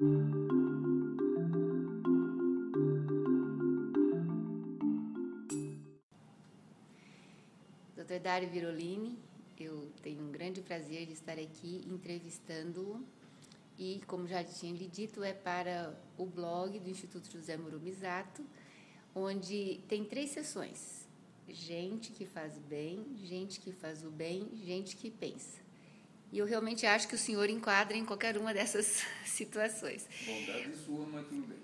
Dr. Dário Birolini, eu tenho um grande prazer de estar aqui entrevistando-o e, como já tinha lhe dito, é para o blog do Instituto José Murumisato, onde tem 3 sessões: gente que faz bem, gente que faz o bem, gente que pensa. E eu realmente acho que o senhor enquadra em qualquer uma dessas situações. Bondade sua, mas tudo bem.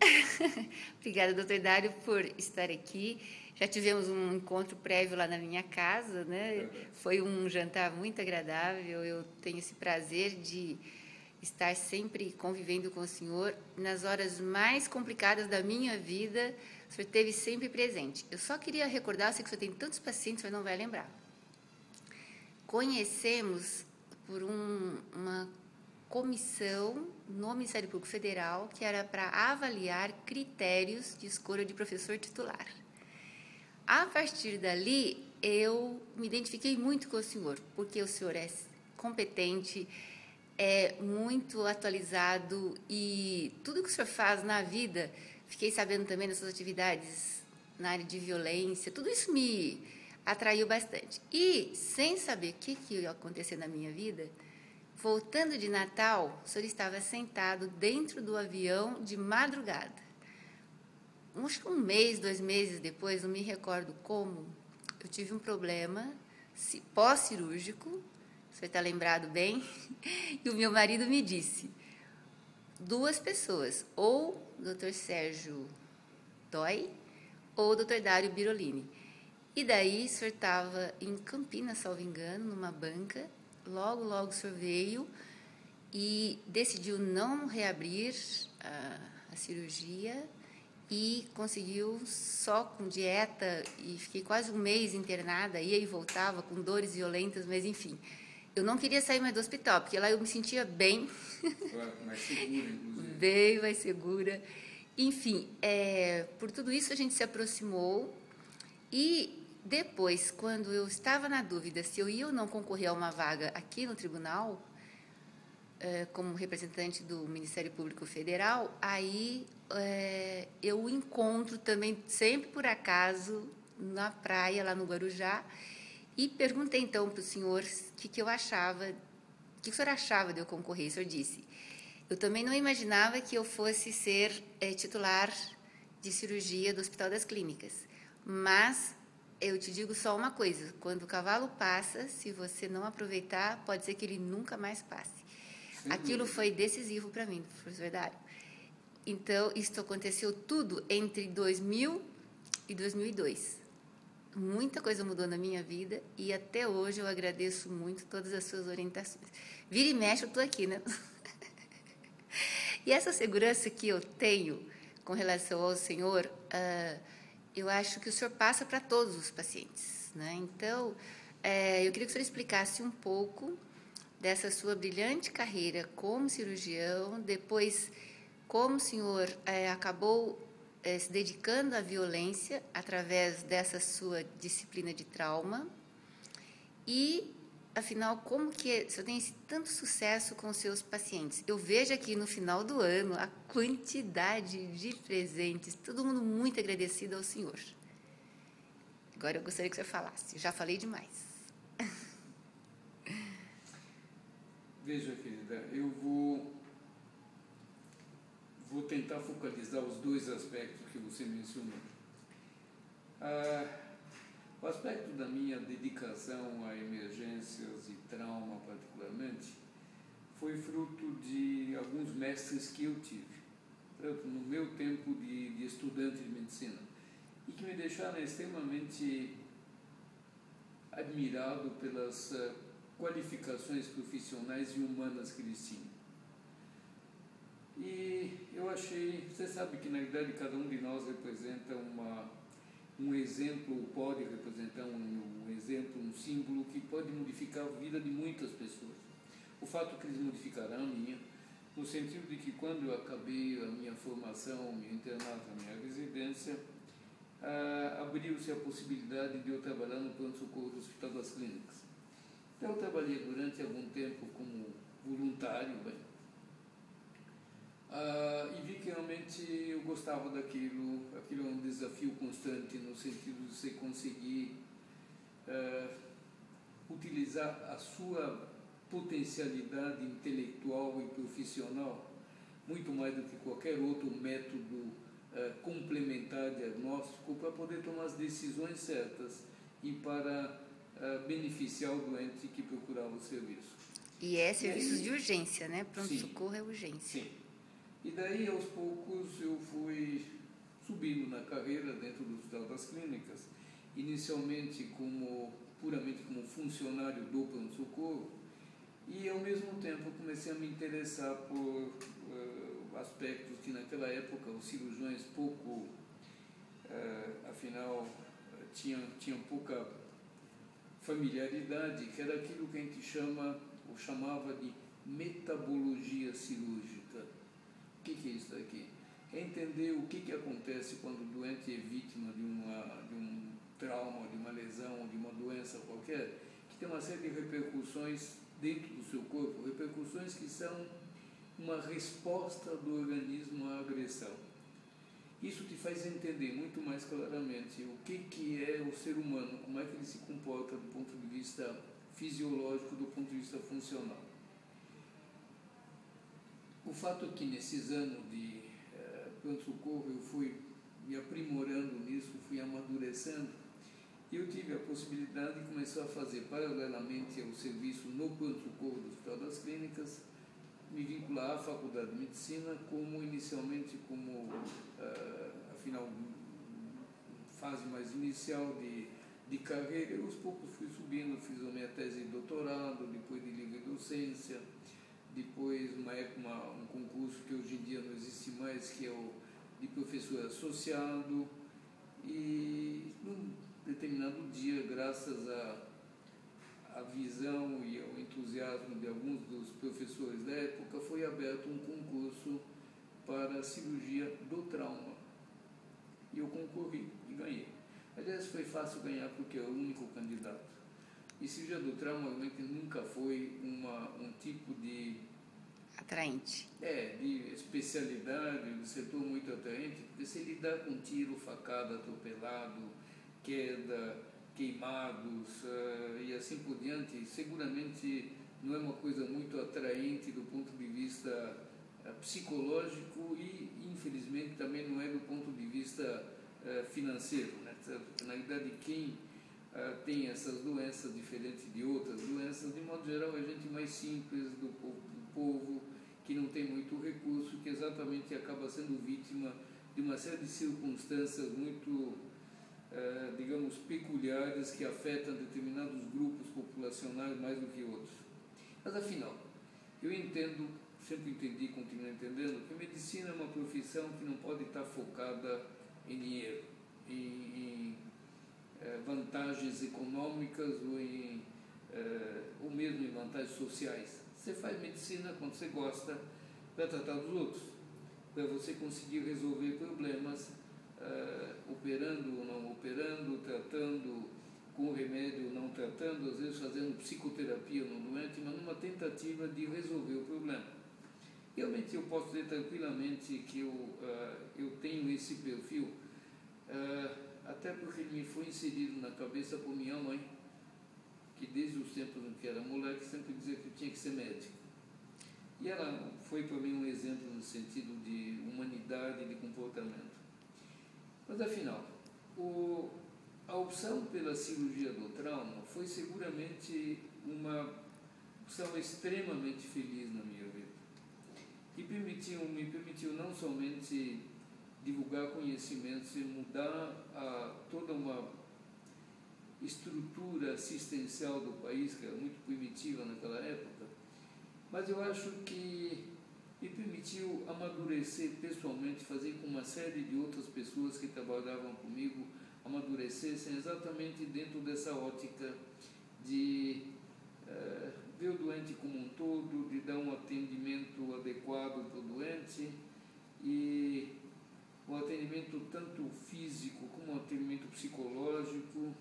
Obrigada, doutor Dário, por estar aqui. Já tivemos um encontro prévio lá na minha casa, né? Foi um jantar muito agradável. Eu tenho esse prazer de estar sempre convivendo com o senhor. Nas horas mais complicadas da minha vida, o senhor esteve sempre presente. Eu só queria recordar, eu sei que o senhor tem tantos pacientes, o senhor não vai lembrar. Conhecemos por uma comissão no Ministério Público Federal que era para avaliar critérios de escolha de professor titular. A partir dali, eu me identifiquei muito com o senhor, porque o senhor é competente, é muito atualizado e tudo que o senhor faz na vida, fiquei sabendo também das suas atividades na área de violência, tudo isso me atraiu bastante. E, sem saber o que ia acontecer na minha vida, voltando de Natal, o senhor estava sentado dentro do avião de madrugada. Acho que 1 mês, 2 meses depois, não me recordo como, eu tive um problema pós-cirúrgico, o senhor está lembrado bem, e o meu marido me disse: 2 pessoas, ou o Dr. Sérgio Dói ou o Dr. Dário Birolini. E daí o senhor estava em Campinas, salvo engano, numa banca, logo o senhor veio e decidiu não reabrir a cirurgia e conseguiu só com dieta, e fiquei quase 1 mês internada, ia e voltava com dores violentas, mas enfim, eu não queria sair mais do hospital, porque lá eu me sentia bem. Mais segura, inclusive. Bem mais segura. Enfim, por tudo isso a gente se aproximou e depois, quando eu estava na dúvida se eu ia ou não concorrer a uma vaga aqui no tribunal, como representante do Ministério Público Federal, aí eu o encontro também, sempre por acaso, na praia, lá no Guarujá, e perguntei então para o senhor o que eu achava, o que o senhor achava de eu concorrer. O senhor disse: eu também não imaginava que eu fosse ser titular de cirurgia do Hospital das Clínicas, mas eu te digo só uma coisa: quando o cavalo passa, se você não aproveitar, pode ser que ele nunca mais passe. Aquilo foi decisivo para mim, professor Dário. Então, isso aconteceu tudo entre 2000 e 2002. Muita coisa mudou na minha vida e até hoje eu agradeço muito todas as suas orientações. Vira e mexe, eu estou aqui, né? E essa segurança que eu tenho com relação ao senhor, eu acho que o senhor passa para todos os pacientes, né? Então, eu queria que o senhor explicasse um pouco dessa sua brilhante carreira como cirurgião, depois como o senhor acabou se dedicando à violência através dessa sua disciplina de trauma e, afinal, como que o senhor tem esse tanto sucesso com os seus pacientes? Eu vejo aqui no final do ano a quantidade de presentes, todo mundo muito agradecido ao senhor. Agora eu gostaria que o senhor falasse, já falei demais. Veja, querida, eu vou tentar focalizar os 2 aspectos que você mencionou. O aspecto da minha dedicação a emergências e trauma, particularmente, foi fruto de alguns mestres que eu tive, tanto no meu tempo de estudante de medicina, e que me deixaram extremamente admirado pelas qualificações profissionais e humanas que eles tinham. E eu achei, você sabe que na verdade cada um de nós representa um exemplo, ou pode representar um exemplo, um símbolo que pode modificar a vida de muitas pessoas. O fato que eles modificaram a minha, no sentido de que quando eu acabei a minha formação, meu internato, a minha residência, abriu-se a possibilidade de eu trabalhar no pronto-socorro do Hospital das Clínicas. Então, eu trabalhei durante algum tempo como voluntário, inicialmente eu gostava daquilo, aquilo é um desafio constante no sentido de você conseguir utilizar a sua potencialidade intelectual e profissional muito mais do que qualquer outro método complementar diagnóstico para poder tomar as decisões certas e para beneficiar o doente que procurava o serviço. E é serviços de urgência, né? Pronto-socorro é urgência. Sim. E daí, aos poucos, eu fui subindo na carreira dentro do Hospital das Clínicas, inicialmente puramente como funcionário do pronto-socorro, e ao mesmo tempo comecei a me interessar por aspectos que naquela época os cirurgiões afinal, tinham pouca familiaridade, que era aquilo que a gente chamava de metabologia cirúrgica. O que é isso daqui? É entender o que acontece quando o doente é vítima de um trauma, de uma lesão, de uma doença qualquer, que tem uma série de repercussões dentro do seu corpo, repercussões que são uma resposta do organismo à agressão. Isso te faz entender muito mais claramente o que é o ser humano, como é que ele se comporta do ponto de vista fisiológico, do ponto de vista funcional. O fato é que nesses anos de pronto-socorro eu fui me aprimorando nisso, fui amadurecendo, e eu tive a possibilidade de começar a fazer paralelamente ao serviço no pronto-socorro do Hospital das Clínicas, me vincular à Faculdade de Medicina inicialmente como, afinal, fase mais inicial de carreira. Eu, aos poucos fui subindo, fiz a minha tese de doutorado, depois de livre docência, depois um concurso que hoje em dia não existe mais, que é o de professor associado, e num determinado dia, graças à visão e ao entusiasmo de alguns dos professores da época, foi aberto um concurso para a cirurgia do trauma. E eu concorri e ganhei. Aliás, foi fácil ganhar porque eu era o único candidato. E cirurgia do trauma realmente nunca foi um tipo de... atraente. De especialidade, de setor muito atraente, porque se lidar com tiro, facada, atropelado, queda, queimados e assim por diante, seguramente não é uma coisa muito atraente do ponto de vista psicológico e, infelizmente, também não é do ponto de vista financeiro, né? Na realidade, quem tem essas doenças diferentes de outras doenças, de modo geral, é gente mais simples do povo, que não tem muito recurso, que exatamente acaba sendo vítima de uma série de circunstâncias muito, digamos, peculiares, que afetam determinados grupos populacionais mais do que outros. Mas, afinal, eu sempre entendi e continuo entendendo, que a medicina é uma profissão que não pode estar focada em dinheiro, em vantagens econômicas ou mesmo em vantagens sociais. Você faz medicina quando você gosta, para tratar dos outros, para você conseguir resolver problemas, operando ou não operando, tratando com remédio ou não tratando, às vezes fazendo psicoterapia no doente, mas numa tentativa de resolver o problema. Realmente eu posso dizer tranquilamente que eu tenho esse perfil, até porque ele me foi inserido na cabeça por minha mãe, que desde os tempos em que era moleque sempre dizia que eu tinha que ser médico. E ela foi para mim um exemplo no sentido de humanidade e de comportamento. Mas afinal, a opção pela cirurgia do trauma foi seguramente uma opção extremamente feliz na minha vida. E me permitiu não somente divulgar conhecimentos e mudar toda uma estrutura assistencial do país, que era muito primitiva naquela época, mas eu acho que me permitiu amadurecer pessoalmente, fazer com uma série de outras pessoas que trabalhavam comigo amadurecessem exatamente dentro dessa ótica de ver o doente como um todo, de dar um atendimento adequado para o doente, e um atendimento tanto físico como um atendimento psicológico,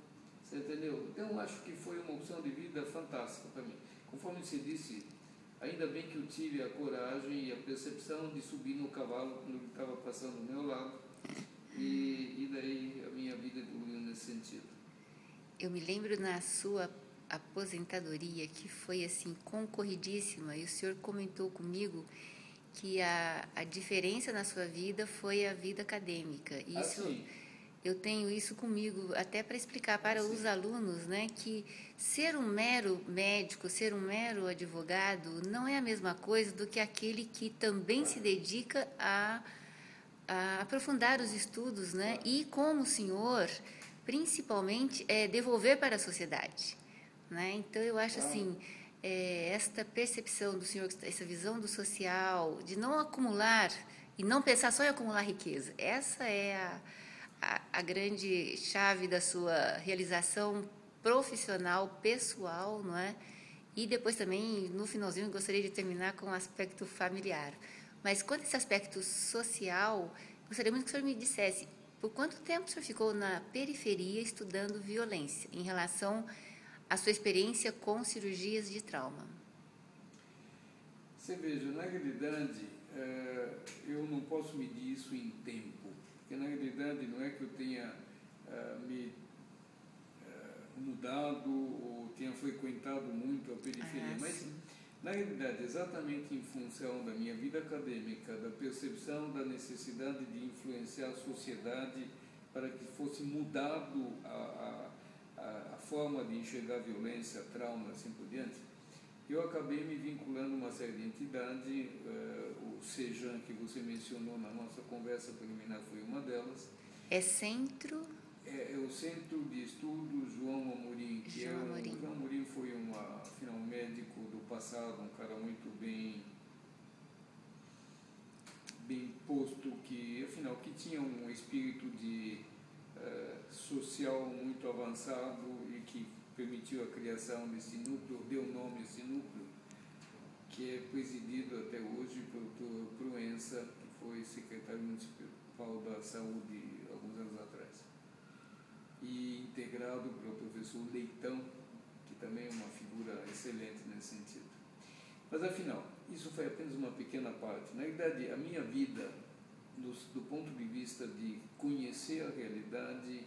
você entendeu? Então, acho que foi uma opção de vida fantástica para mim. Conforme você disse, ainda bem que eu tive a coragem e a percepção de subir no cavalo quando ele estava passando do meu lado, e daí a minha vida evoluiu nesse sentido. Eu me lembro na sua aposentadoria, que foi assim concorridíssima, e o senhor comentou comigo que a diferença na sua vida foi a vida acadêmica. Isso, eu tenho isso comigo até para explicar para os alunos, né, que ser um mero médico, ser um mero advogado não é a mesma coisa do que aquele que também se dedica a aprofundar os estudos, né, e como o senhor, principalmente, devolver para a sociedade, né? Então eu acho assim, esta percepção do senhor, essa visão do social, de não acumular e não pensar só em acumular riqueza, essa é a grande chave da sua realização profissional, pessoal, não é? E depois também, no finalzinho, eu gostaria de terminar com o aspecto familiar. Mas quanto a esse aspecto social, gostaria muito que o senhor me dissesse por quanto tempo o senhor ficou na periferia estudando violência, em relação à sua experiência com cirurgias de trauma? Você veja, na realidade, eu não posso medir isso em tempo, porque na realidade não é que eu tenha me mudado ou tenha frequentado muito a periferia, mas na realidade, exatamente em função da minha vida acadêmica, da percepção da necessidade de influenciar a sociedade para que fosse mudado a forma de enxergar violência, trauma, assim por diante, eu acabei me vinculando a uma série de entidades, o CEJAN, que você mencionou na nossa conversa preliminar, foi uma delas. É centro? É o Centro de Estudos João Amorim, que João Amorim foi um médico do passado, um cara muito bem posto, que afinal que tinha um espírito de social muito avançado e que permitiu a criação desse núcleo, deu nome a esse núcleo, que é presidido até hoje pelo Dr. Proença, que foi secretário municipal da Saúde alguns anos atrás, e integrado pelo professor Leitão, que também é uma figura excelente nesse sentido. Mas, afinal, isso foi apenas uma pequena parte. Na verdade, a minha vida, do ponto de vista de conhecer a realidade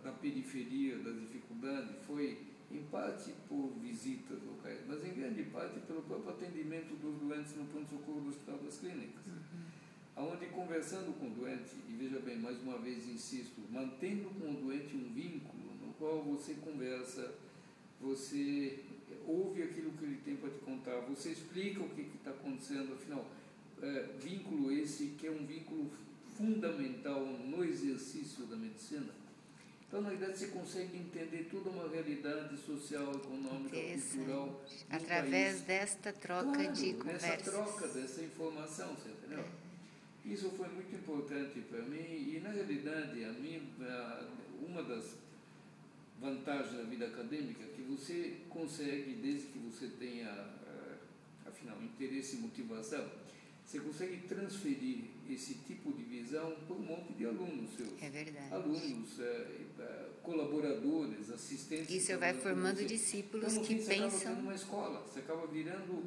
da periferia, das dificuldades, foi, em parte, por visitas locais, mas, em grande parte, pelo próprio atendimento dos doentes no pronto-socorro do Hospital das Clínicas. Onde, conversando com o doente, e veja bem, mais uma vez insisto, mantendo com o doente um vínculo no qual você conversa, você ouve aquilo que ele tem para te contar, você explica o que está acontecendo, afinal, vínculo esse que é um vínculo fundamental no exercício da medicina. Então, na verdade, você consegue entender toda uma realidade social, econômica, cultural. Através desta troca de conversas. Dessa troca, dessa informação, você entendeu? Isso foi muito importante para mim e, na realidade, uma das vantagens da vida acadêmica é que você consegue, desde que você tenha, afinal, interesse e motivação, você consegue transferir esse tipo de visão para um monte de alunos seus. É verdade. Alunos, colaboradores, assistentes. E você vai formando discípulos então, que você pensam... acaba tendo uma escola, você acaba virando,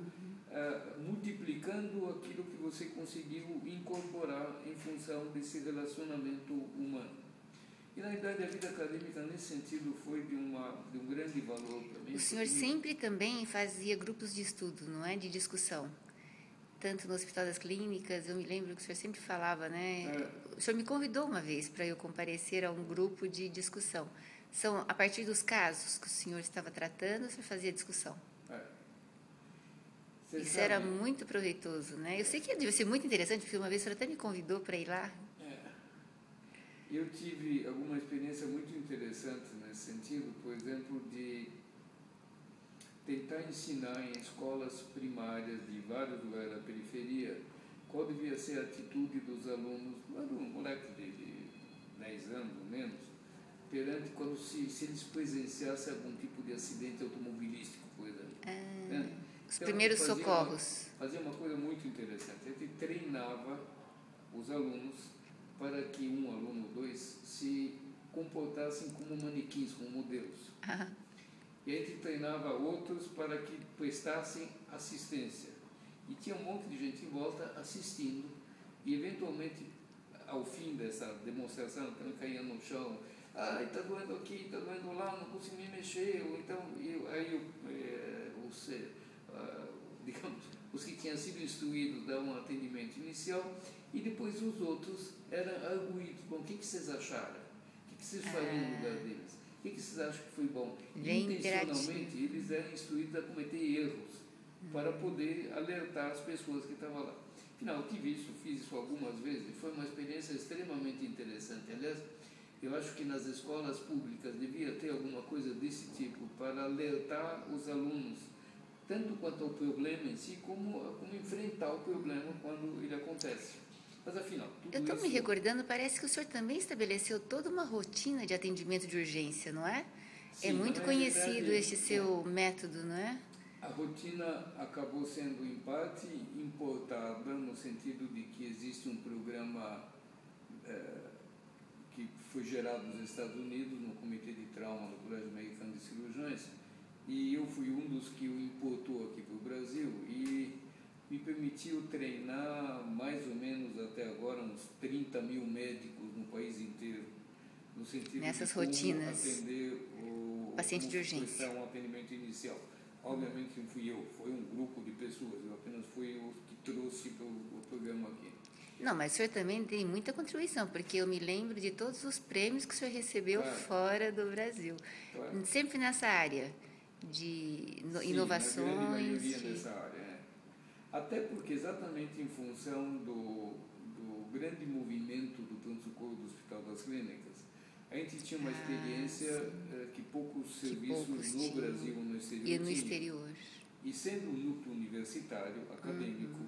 multiplicando aquilo que você conseguiu incorporar em função desse relacionamento humano. E, na verdade, a vida acadêmica, nesse sentido, foi de um grande valor para mim. O senhor sempre também fazia grupos de estudo, não é? De discussão. Tanto no Hospital das Clínicas, eu me lembro que o senhor sempre falava, né? O senhor me convidou uma vez para eu comparecer a um grupo de discussão. São, a partir dos casos que o senhor estava tratando, o senhor fazia discussão. Isso era muito proveitoso, né? Eu sei que deve ser muito interessante, porque uma vez o senhor até me convidou para ir lá. Eu tive alguma experiência muito interessante nesse sentido, por exemplo, de tentar ensinar em escolas primárias de vários lugares da periferia qual devia ser a atitude dos alunos, um moleque de 10 anos ou menos, perante quando se eles presenciassem algum tipo de acidente automobilístico, por exemplo. Os primeiros socorros. Fazia uma coisa muito interessante. A gente treinava os alunos para que um aluno ou dois se comportassem como manequins, como modelos. E a gente treinava outros para que prestassem assistência. E tinha um monte de gente em volta assistindo. E, eventualmente, ao fim dessa demonstração, então caía no chão. Ah, está doendo aqui, está doendo lá, não consigo me mexer. Ou então, digamos, os que tinham sido instruídos davam um atendimento inicial e depois os outros eram arguídos. Bom, o que vocês acharam? O que vocês fariam no lugar deles? O que vocês acham que foi bom? Intencionalmente, eles eram instruídos a cometer erros para poder alertar as pessoas que estavam lá. Afinal, fiz isso algumas vezes e foi uma experiência extremamente interessante. Aliás, eu acho que nas escolas públicas devia ter alguma coisa desse tipo para alertar os alunos, tanto quanto ao problema em si, como enfrentar o problema quando ele acontece. Mas, afinal, tudo eu estou me recordando, parece que o senhor também estabeleceu toda uma rotina de atendimento de urgência, não é? Sim, é muito conhecido este seu método, não é? A rotina acabou sendo, em parte, importada, no sentido de que existe um programa que foi gerado nos Estados Unidos, no Comitê de Trauma do Colégio Americano de Cirurgiões, e eu fui um dos que o importou aqui para o Brasil e me permitiu treinar mais ou menos até agora uns 30 mil médicos no país inteiro, no sentido nessas de como rotinas, atender o paciente de urgência. Um atendimento inicial. Obviamente não fui eu, foi um grupo de pessoas, eu apenas fui o que trouxe para o programa aqui. Não, mas o senhor também tem muita contribuição, porque eu me lembro de todos os prêmios que o senhor recebeu fora do Brasil. Claro. Sempre nessa área de inovações. Na grande maioria dessa área. Até porque exatamente em função do grande movimento do pronto-socorro do Hospital das Clínicas, a gente tinha uma experiência que poucos serviços no Brasil ou no exterior e no exterior. E sendo um núcleo universitário, acadêmico,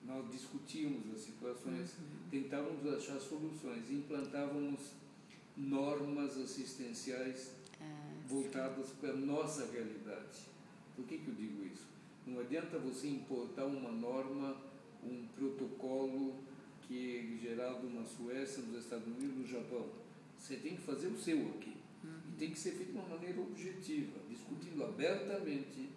nós discutíamos as situações, tentávamos achar soluções, implantávamos normas assistenciais voltadas para a nossa realidade. Por que eu digo isso? Não adianta você importar uma norma, um protocolo que é gerado na Suécia, nos Estados Unidos, no Japão. Você tem que fazer o seu aqui. E tem que ser feito de uma maneira objetiva, discutindo abertamente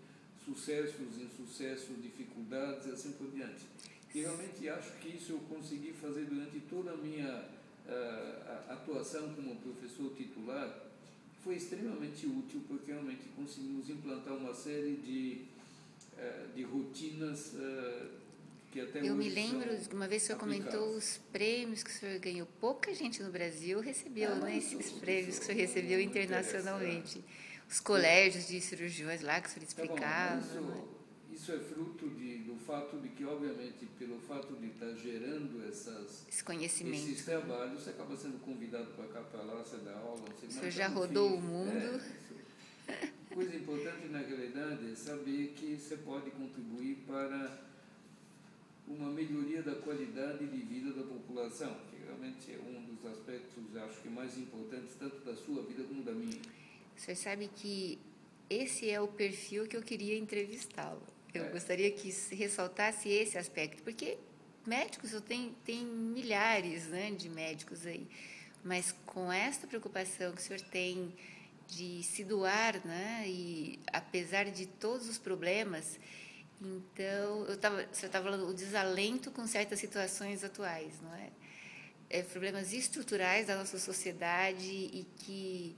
sucessos, insucessos, dificuldades e assim por diante. E realmente acho que isso eu consegui fazer durante toda a minha atuação como professor titular. Foi extremamente útil porque realmente conseguimos implantar uma série de rotinas que até eu hoje me lembro, uma vez o senhor comentou os prêmios que o senhor ganhou. Pouca gente no Brasil recebeu esses prêmios que o senhor recebeu internacionalmente. Os colégios de cirurgiões lá que o senhor explicava. Isso é fruto do fato de que, obviamente, pelo fato de estar gerando esses trabalhos, você acaba sendo convidado para cá, para lá, você dá aula. O senhor já rodou o mundo. Coisa importante na realidade é saber que você pode contribuir para uma melhoria da qualidade de vida da população, que realmente é um dos aspectos, acho que mais importantes, tanto da sua vida como da minha. O senhor sabe que esse é o perfil que eu queria entrevistá-lo. Eu gostaria que ressaltasse esse aspecto, porque médicos, eu tenho milhares, né, de médicos aí, mas com esta preocupação que o senhor tem de se doar, né, e apesar de todos os problemas, então, o senhor estava falando o desalento com certas situações atuais, não é? Problemas estruturais da nossa sociedade e que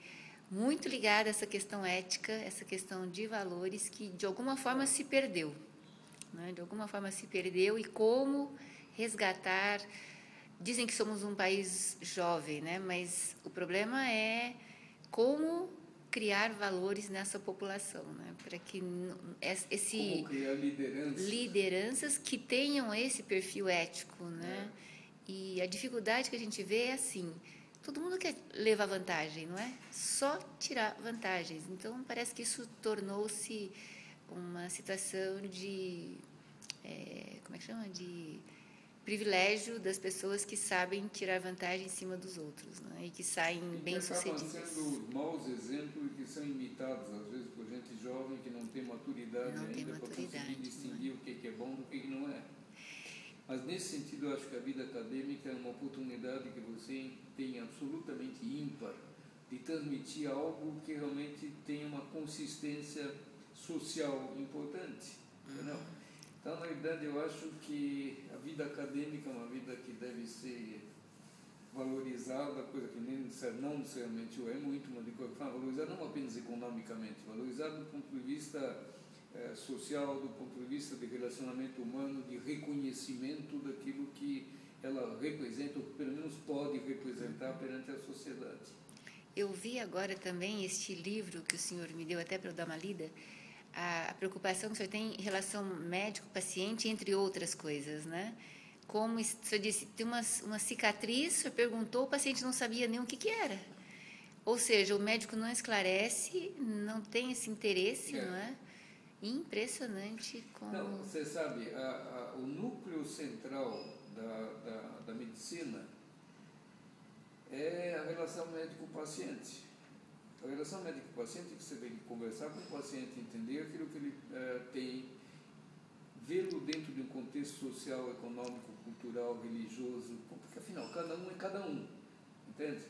muito ligado a essa questão ética, essa questão de valores que de alguma forma se perdeu, né? De alguma forma se perdeu e como resgatar. Dizem que somos um país jovem, né? Mas o problema é como criar valores nessa população, né? Para que como criar lideranças que tenham esse perfil ético, né? E a dificuldade que a gente vê é assim, todo mundo quer levar vantagem, não é? Só tirar vantagens. Então parece que isso tornou-se uma situação de como é que chama? De privilégio das pessoas que sabem tirar vantagem em cima dos outros, né? E que saem bem-sucedidas. Acabam sendo maus exemplos que são imitados, às vezes, por gente jovem que não tem maturidade ainda para conseguir distinguir o que é bom do que não é. Mas, nesse sentido, eu acho que a vida acadêmica é uma oportunidade que você tem absolutamente ímpar de transmitir algo que realmente tem uma consistência social importante. Entendeu? Então, na verdade, eu acho que a vida acadêmica é uma vida que deve ser valorizada, coisa que não necessariamente é muito, mas de qualquer forma, valorizada não apenas economicamente, valorizada do ponto de vista social, do ponto de vista de relacionamento humano, de reconhecimento daquilo que ela representa, ou pelo menos pode representar perante a sociedade. Eu vi agora também este livro que o senhor me deu até para eu dar uma lida, a preocupação que o senhor tem em relação médico-paciente, entre outras coisas, né? Como o senhor disse, tem uma cicatriz, o senhor perguntou, o paciente não sabia nem o que era. Ou seja, o médico não esclarece, não tem esse interesse, não é? Impressionante como... Não, você sabe, o núcleo central da medicina é a relação médico-paciente. A relação médico-paciente é que você tem que conversar com o paciente, entender aquilo que ele tem, vê-lo dentro de um contexto social, econômico, cultural, religioso, porque afinal, cada um é cada um, entende?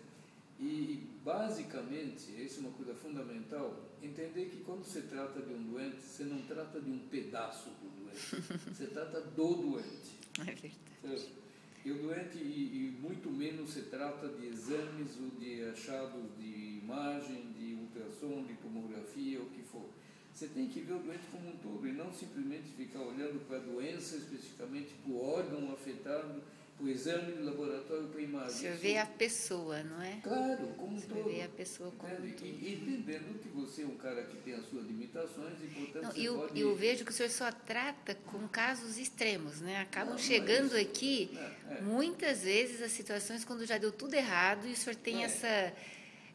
E basicamente, essa é uma coisa fundamental, entender que quando você trata de um doente, você não trata de um pedaço do doente, você trata do doente. É verdade. E o doente, e muito menos se trata de exames ou de achados de imagem, de ultrassom, de tomografia, o que for. Você tem que ver o doente como um todo e não simplesmente ficar olhando para a doença, especificamente para o órgão afetado, para o exame de laboratório, para a imagem. Você vê a pessoa, não é? Claro, como um todo. Você vê a pessoa como um todo. E entendendo que você é um cara que tem as suas limitações e, portanto, não, você pode... Eu vejo que o senhor só trata com casos extremos, né? Acabam chegando aqui, muitas vezes, as situações quando já deu tudo errado e o senhor tem essa...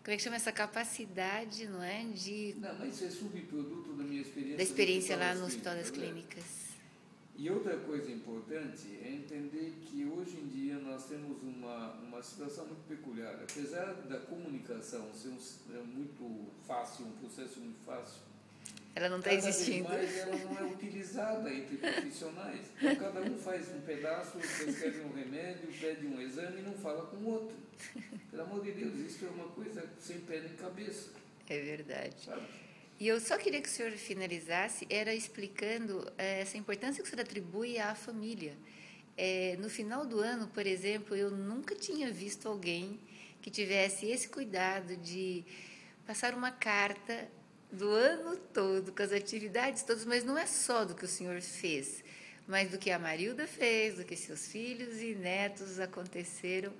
Como é que chama? Essa capacidade, não é? Não, mas isso é subproduto da minha experiência. Da experiência lá no Hospital das Clínicas. E outra coisa importante é entender que hoje em dia nós temos uma situação muito peculiar. Apesar da comunicação ser muito fácil, um processo muito fácil, ela não está existindo. Mas ela não é utilizada entre profissionais. Então, cada um faz um pedaço, prescreve um remédio, pede um exame e não fala com o outro. Pelo amor de Deus, isso é uma coisa sem pé nem cabeça. É verdade. Sabe? E eu só queria que o senhor finalizasse, era explicando essa importância que o senhor atribui à família. No final do ano, por exemplo, eu nunca tinha visto alguém que tivesse esse cuidado de passar uma carta do ano todo, com as atividades todas, mas não é só do que o senhor fez, mas do que a Marilda fez, do que seus filhos e netos aconteceram.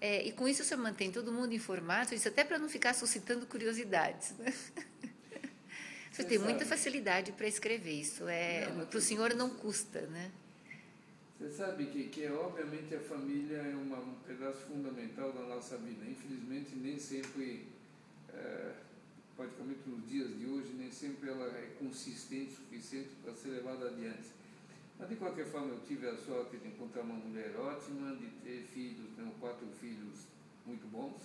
E com isso o senhor mantém todo mundo informado, isso até para não ficar suscitando curiosidades, né? Você tem muita facilidade para escrever, isso para o senhor não custa, né? Você sabe que obviamente a família é um pedaço fundamental da nossa vida. Infelizmente, nem sempre, praticamente nos dias de hoje, nem sempre ela é consistente o suficiente para ser levada adiante. Mas, de qualquer forma, eu tive a sorte de encontrar uma mulher ótima, de ter filhos, tenho 4 filhos muito bons,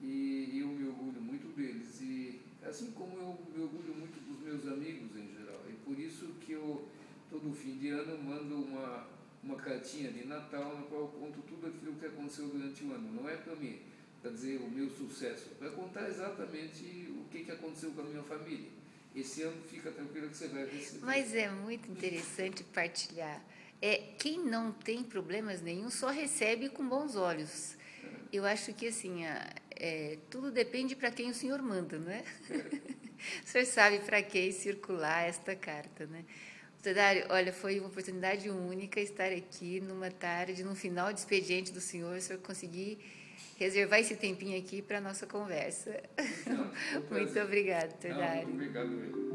e eu me orgulho muito deles. E assim como eu me orgulho muito dos meus amigos em geral. E por isso que eu, todo fim de ano, mando uma cartinha de Natal na qual eu conto tudo aquilo que aconteceu durante o ano. Não é para mim, para dizer o meu sucesso, é para contar exatamente o que aconteceu com a minha família. Esse ano fica tranquilo que você vai receber. Mas é muito interessante partilhar. Quem não tem problemas nenhum só recebe com bons olhos. Eu acho que assim, tudo depende para quem o senhor manda, não é? O senhor sabe para quem circular esta carta, né? Doutor Dário, olha, foi uma oportunidade única estar aqui numa tarde, no final de expediente do senhor, o senhor conseguir reservar esse tempinho aqui para a nossa conversa. Muito obrigada, doutor Dário. Muito obrigado.